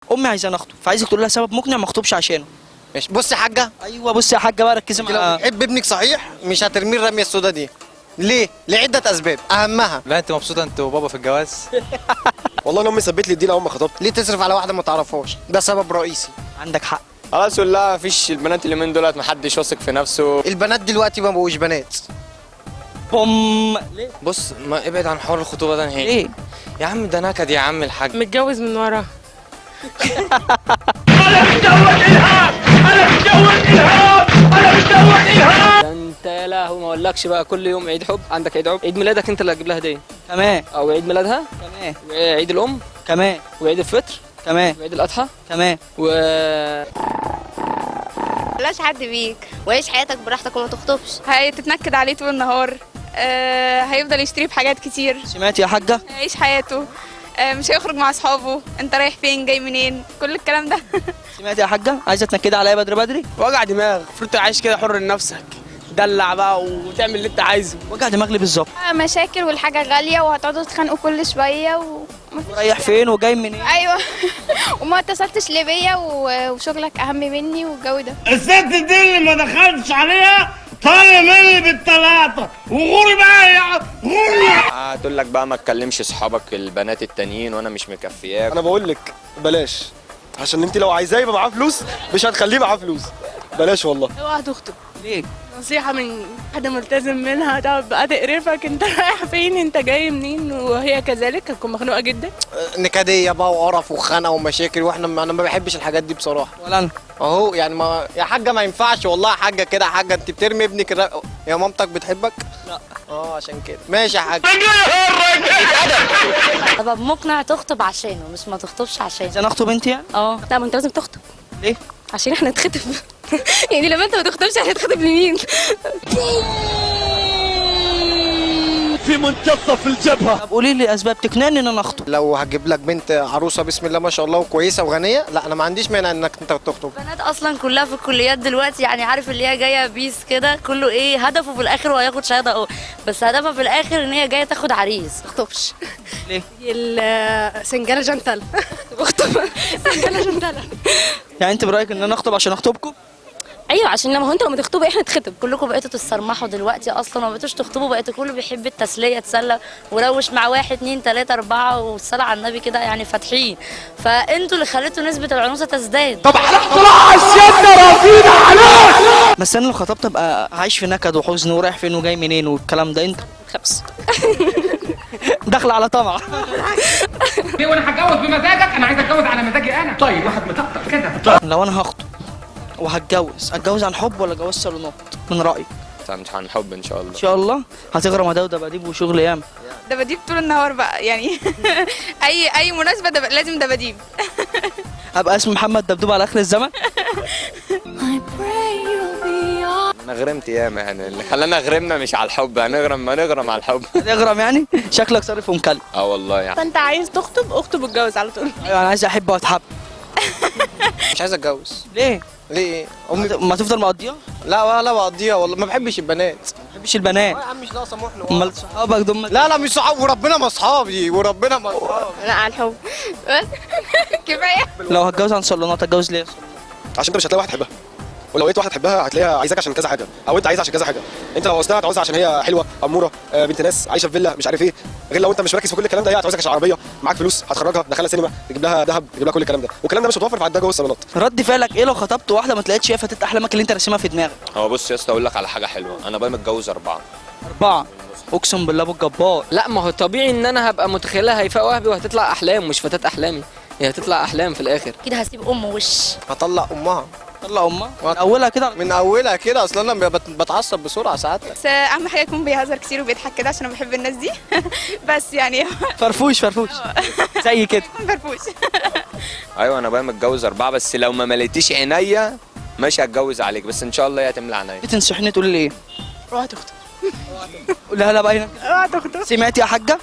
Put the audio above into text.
امي عايزاني اخطب، فعايزك تقول لها سبب مقنع ما اخطبش عشانه. ماشي، بص يا حاجه، ايوه بصي يا حاجه بقى ركزي انت لو معايا. بتحب ابنك صحيح مش هترميه الرميه السوداء دي. ليه؟ لعده اسباب، اهمها لا انت مبسوطه انت وبابا في الجواز؟ والله انا امي ثبت لي الدين اول ما خطبت. ليه تصرف على واحده ما تعرفهاش؟ ده سبب رئيسي. عندك حق. خلاص قول لها مفيش، البنات اليومين دولت محدش واثق في نفسه. البنات دلوقتي ما بقوش بنات. بوم. ليه؟ بص ما ابعد عن حوار الخطوبه ده نهائي. ليه؟ يا عم ده نكد يا عم الحاج. متجوز من ورا. ده انت يا لهوي ما اقولكش بقى، كل يوم عيد حب، عندك عيد حب، عيد ميلادك انت اللي هتجيب لها هديه، كمان او عيد ميلادها، كمان وعيد الام، كمان وعيد الفطر، كمان وعيد الاضحى، كمان. بلاش حد بيك وعيش حياتك براحتك وما تخطبش. هتتنكد عليه طول النهار. هيفضل يشتري بحاجات كتير. سمعتي يا حاجه؟ هيعيش حياته. مش هيخرج مع اصحابه. انت رايح فين جاي منين كل الكلام ده. سمعتي يا حاجه؟ عايزه تنكدي عليا بدري بدري؟ وجع دماغ، المفروض تعيش كده حر لنفسك، دلع بقى وتعمل اللي انت عايزه. وجع دماغ لي بالظبط. مشاكل والحاجة غالية وهتقعدوا تتخانقوا كل شوية رايح فين وجاي منين؟ ايوه وما اتصلتش ليه بيا وشغلك اهم مني والجو ده. الست دي اللي ما دخلتش عليها طالع مني بالتلاته وغوري بقى يا غوري. هتقول لك بقى ما تكلمش اصحابك البنات التانيين وانا مش مكفياك. انا بقول لك بلاش، عشان انت لو عايزاه يبقى معاه فلوس مش هتخليه معاه فلوس. بلاش والله. اوعى تخطب. ليه؟ نصيحة من حد ملتزم منها، تقعد بقى تقرفك انت رايح فين انت جاي منين، وهي كذلك هتكون مخنوقة جدا. نكديه بقى وقرف وخنقه ومشاكل، واحنا انا ما بحبش الحاجات دي بصراحه. ولا انا. اهو يعني ما يا حاجه ما ينفعش والله يا حاجه كده. يا حاجه انت بترمي ابنك يا مامتك بتحبك؟ لا. عشان كده ماشي يا حاجه. سبب مقنع تخطب عشانه، مش ما تخطبش عشانه. عايزه اخطب انت يعني؟ لا ما انت لازم تخطب. ليه؟ عشان احنا نتخطب. يعني لما انت ما تخطبش هتتخطب لمين؟ في منتصف الجبهه. طب قولي لي اسباب تقنعني ان انا اخطب. لو هجيب لك بنت عروسه بسم الله ما شاء الله وكويسه وغنيه، لا انا ما عنديش مانع انك انت تخطب. البنات اصلا كلها في الكليات دلوقتي، يعني عارف اللي هي جايه بيس كده، كله ايه هدفه في الاخر هو هياخد شهاده بس هدفها في الاخر ان هي جايه تاخد عريس. ما تخطبش. ليه؟ السنجله جنتل. بخطب سنجله جنتل. يعني انت برايك ان انا اخطب عشان اخطبكم؟ ايوه عشان لما هو انت لما تخطبوا احنا نتخطب. كلكم بقيتوا تتصرمحوا دلوقتي اصلا وما بقيتوش تخطبوا، بقيتوا كله بيحب التسليه، يتسلى وروش مع 1 2 3 4 والصلاه على النبي كده يعني فاتحين. فانتوا اللي خليتوا نسبه العنوسه تزداد. طب طلع الشده رافينا عليك. بس انا لو خطبت ابقى عايش في نكد وحزن ورايح فين وجاي منين والكلام ده. انت خبز. داخله على طمع. ليه وانا هتجوز بمزاجك؟ انا عايز اتجوز على مزاجي انا. طيب واحد مطقطق كده. لو انا هخطب وهتجوز، اتجوز عن حب ولا جواز صالونات من رايك؟ مش عن حب ان شاء الله. ان شاء الله. هتغرم ده ودباديب وشغل ياما. دباديب طول النهار بقى يعني. اي مناسبة لازم دباديب. ابقى اسمي محمد دبدوب على اخر الزمن. انا غرمت ياما يعني، اللي خلانا غرمنا مش على الحب، هنغرم ما نغرم على الحب. هتغرم يعني؟ شكلك صارف ومكلف. والله يعني. فانت عايز تخطب اخطب واتجوز على طول. ايوه انا عايز احب واتحب. مش عايز اتجوز. ليه؟ ليه؟ ما تفضل مقضيها؟ لا ولا بقضيها والله، ما بحبش البنات. ما بحبش البنات. يا عم مش ناقصه محن. امال صحابك دول؟ لا مش صحاب، وربنا ما اصحابي، وربنا ما اصحابي. لا على الحب. كفاية. لو هتجوز عن صالونات اتجوز ليه؟ عشان انت مش هتلاقي واحد تحبها، ولو لقيت واحد تحبها هتلاقيها عايزاك عشان كذا حاجه، او انت عايزها عشان كذا حاجه. انت لو عاوزتها هتعوزها عشان هي حلوه اموره بنت ناس عايشه في فيلا مش عارف ايه، غير لو انت مش مركز في كل الكلام ده هي هتعوزك عشان عربيه معاك فلوس هتخرجها تدخلها سينما تجيب لها ذهب تجيب لها كل الكلام ده، والكلام ده مش متوفر في عند جوه الصالونات. رد فعلك ايه لو خطبت واحده ما طلعتش هي فتاه احلامك اللي انت راسمها في دماغك؟ هو بص يا اسطى اقول لك على حاجه حلوه، انا بقى متجوز 4. 4؟ اقسم بالله ابو الجبار. لا ما هو طبيعي ان انا هبقى متخيلها هيفاء وهبي وهتطلع احلام، مش فتاة احلامي، هي هتطلع احلام في الاخر. كده هسيب امه وش. هطلع امها. طلع امها من اولها كده. من اولها كده، اصل انا بتعصب بسرعه ساعات. بس اهم حاجة يكون بيهزر كتير وبيضحك كده عشان انا بحب الناس دي. بس يعني فرفوش زي كده. يكون فرفوش. ايوه انا بقى متجوز 4، بس لو ما مليتيش عينيا مش هتجوز عليك، بس ان شاء الله هي هتملى عينيا. بتنصحني تقول لي ايه؟ اوعى تخطب. قولها لها بقى هنا. اوعى تخطب. سمعتي يا حاجه؟